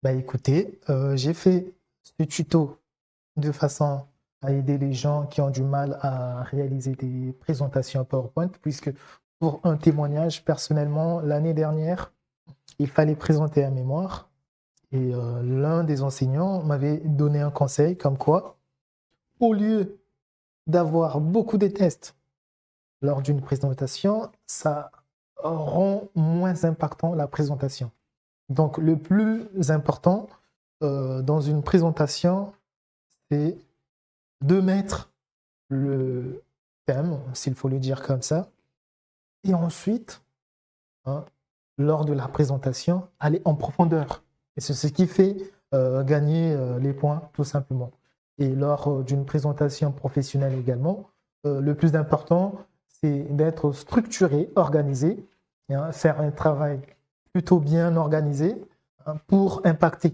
Bah écoutez, j'ai fait ce tuto de façon à aider les gens qui ont du mal à réaliser des présentations PowerPoint, puisque pour un témoignage, personnellement, l'année dernière, il fallait présenter un mémoire et l'un des enseignants m'avait donné un conseil comme quoi, au lieu d'avoir beaucoup de tests lors d'une présentation, ça rend moins impactant la présentation. Donc le plus important dans une présentation, c'est de mettre le thème, s'il faut le dire comme ça, et ensuite, hein, lors de la présentation, aller en profondeur. Et c'est ce qui fait gagner les points, tout simplement. Et lors d'une présentation professionnelle également, le plus important, c'est d'être structuré, organisé, hein, faire un travail plutôt bien organisé, hein, pour impacter.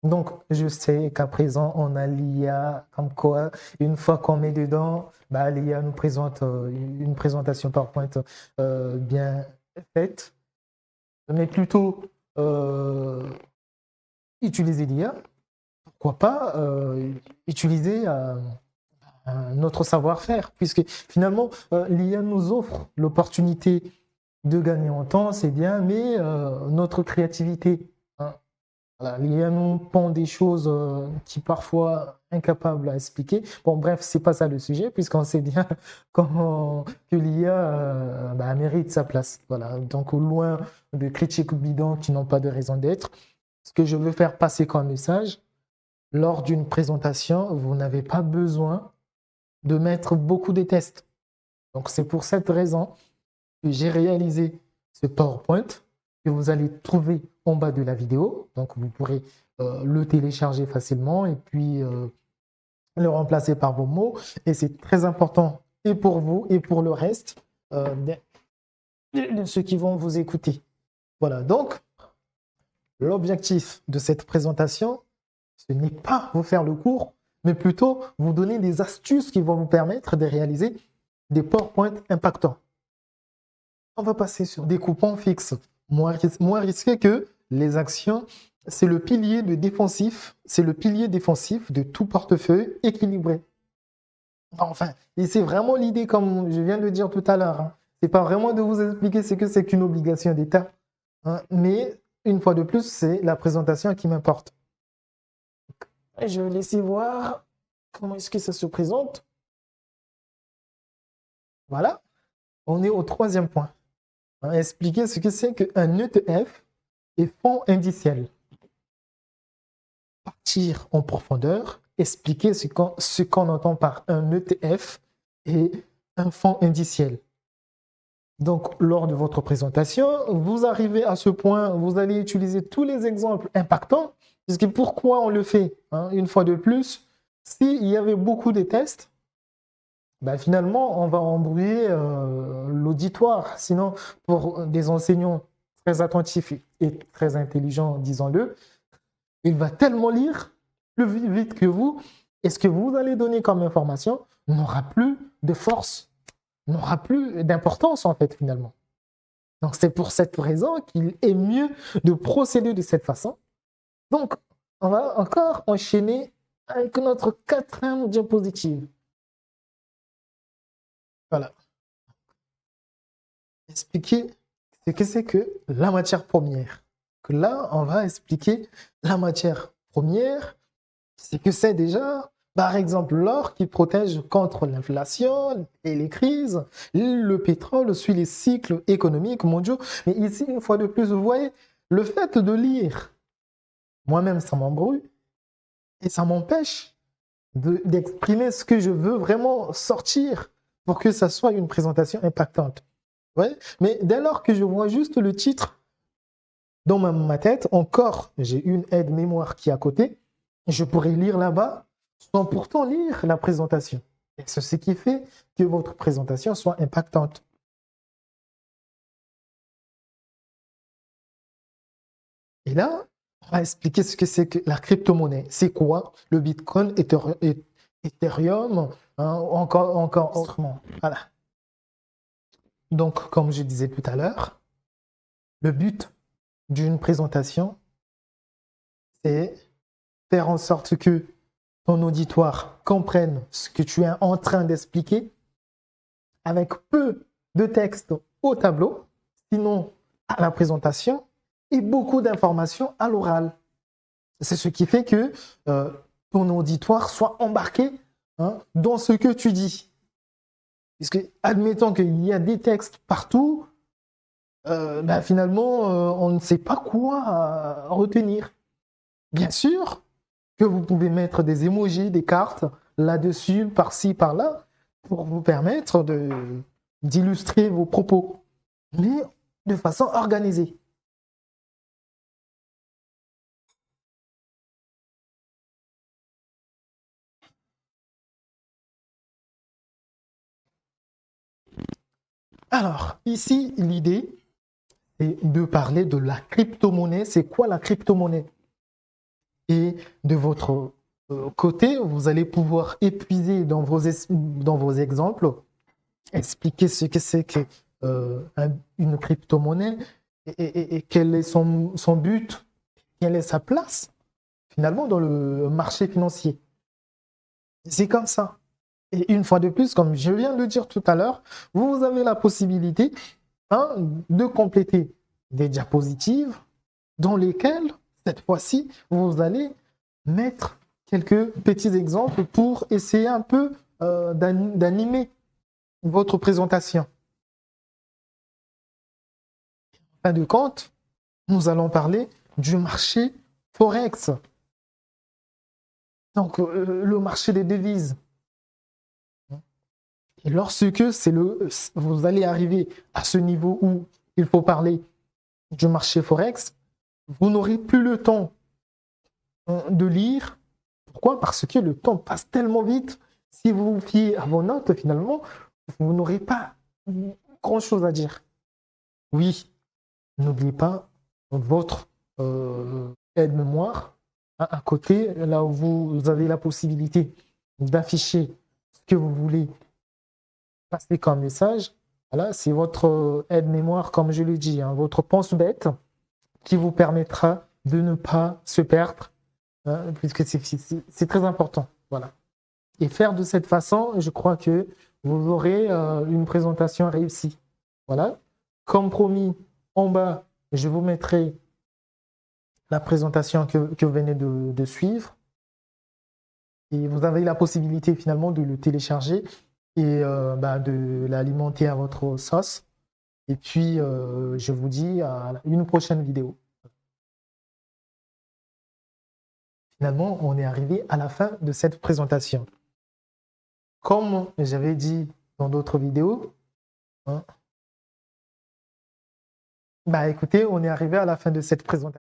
Donc, je sais qu'à présent, on a l'IA, comme quoi, une fois qu'on met dedans, bah, l'IA nous présente une présentation PowerPoint bien faite, mais plutôt utiliser l'IA, pourquoi pas utiliser notre savoir-faire, puisque finalement, l'IA nous offre l'opportunité de gagner en temps, c'est bien, mais notre créativité, hein, voilà, l'IA nous pond des choses qui parfois incapables à expliquer. Bon, bref, c'est pas ça le sujet, puisqu'on sait bien que l'IA bah, mérite sa place. Voilà, donc loin de critiques bidons qui n'ont pas de raison d'être, ce que je veux faire passer comme message, lors d'une présentation, vous n'avez pas besoin de mettre beaucoup de tests. Donc c'est pour cette raison que j'ai réalisé ce PowerPoint que vous allez trouver en bas de la vidéo. Donc vous pourrez le télécharger facilement et puis le remplacer par vos mots. Et c'est très important et pour vous et pour le reste de ceux qui vont vous écouter. Voilà, donc l'objectif de cette présentation, ce n'est pas vous faire le cours, mais plutôt vous donner des astuces qui vont vous permettre de réaliser des PowerPoint impactants. On va passer sur des coupons fixes, moins risqués que les actions. C'est le pilier défensif, c'est le pilier défensif de tout portefeuille équilibré. Enfin, et c'est vraiment l'idée, comme je viens de dire tout à l'heure. Hein. C'est pas vraiment de vous expliquer ce que c'est qu'une obligation d'État, hein, mais une fois de plus, c'est la présentation qui m'importe. Je vais laisser voir comment est-ce que ça se présente. Voilà, on est au troisième point. On va expliquer ce que c'est qu'un ETF et fonds indiciel. Partir en profondeur, expliquer ce qu'on entend par un ETF et un fonds indiciel. Donc, lors de votre présentation, vous arrivez à ce point, vous allez utiliser tous les exemples impactants, puisque pourquoi on le fait, hein, une fois de plus, s'il y avait beaucoup de tests, ben finalement, on va embrouiller l'auditoire. Sinon, pour des enseignants très attentifs et très intelligents, disons-le, il va tellement lire plus vite que vous, et ce que vous allez donner comme information n'aura plus de force, n'aura plus d'importance en fait finalement. Donc c'est pour cette raison qu'il est mieux de procéder de cette façon. Donc on va encore enchaîner avec notre quatrième diapositive. Voilà. Expliquer ce que c'est que la matière première. Que là, on va expliquer la matière première, ce que c'est déjà, par exemple, l'or qui protège contre l'inflation et les crises, le pétrole suit les cycles économiques mondiaux. Mais ici, une fois de plus, vous voyez, le fait de lire, moi-même, ça m'embrouille et ça m'empêche d'exprimer ce que je veux vraiment sortir pour que ça soit une présentation impactante. Ouais. Mais dès lors que je vois juste le titre dans ma tête, encore, j'ai une aide mémoire qui est à côté, je pourrais lire là-bas sans pourtant lire la présentation. Et c'est ce qui fait que votre présentation soit impactante. Et là, on va expliquer ce que c'est que la crypto-monnaie. C'est quoi le Bitcoin, Ethereum, hein, encore autrement. Voilà. Donc, comme je disais tout à l'heure, le but d'une présentation, c'est faire en sorte que ton auditoire comprenne ce que tu es en train d'expliquer avec peu de texte au tableau, sinon à la présentation, et beaucoup d'informations à l'oral. C'est ce qui fait que ton auditoire soit embarqué dans ce que tu dis. Puisque, admettons qu'il y a des textes partout, finalement, on ne sait pas quoi retenir. Bien sûr que vous pouvez mettre des emojis, des cartes là-dessus, par-ci, par-là, pour vous permettre d'illustrer vos propos, mais de façon organisée. Alors, ici, l'idée est de parler de la crypto-monnaie. C'est quoi la crypto-monnaie? Et de votre côté, vous allez pouvoir épuiser dans vos exemples, expliquer ce que c'est qu'une crypto-monnaie et quel est son but, quelle est sa place finalement dans le marché financier. C'est comme ça. Et une fois de plus, comme je viens de le dire tout à l'heure, vous avez la possibilité de compléter des diapositives dans lesquelles, cette fois-ci, vous allez mettre quelques petits exemples pour essayer un peu d'animer votre présentation. En fin de compte, nous allons parler du marché Forex. Donc, le marché des devises. Et lorsque vous allez arriver à ce niveau où il faut parler du marché Forex, vous n'aurez plus le temps de lire. Pourquoi? Parce que le temps passe tellement vite. Si vous vous fiez à vos notes, finalement, vous n'aurez pas grand-chose à dire. Oui, n'oubliez pas votre aide-mémoire à côté, là où vous avez la possibilité d'afficher ce que vous voulez passer comme message. Voilà, c'est votre aide-mémoire, comme je le dis, votre pense-bête qui vous permettra de ne pas se perdre, puisque c'est très important. Voilà. Et faire de cette façon, je crois que vous aurez une présentation réussie. Voilà. Comme promis, en bas, je vous mettrai la présentation que vous venez de suivre. Et vous avez la possibilité finalement de le télécharger et de l'alimenter à votre sauce. Et puis, je vous dis à une prochaine vidéo. Finalement, on est arrivé à la fin de cette présentation. Comme j'avais dit dans d'autres vidéos, écoutez, on est arrivé à la fin de cette présentation.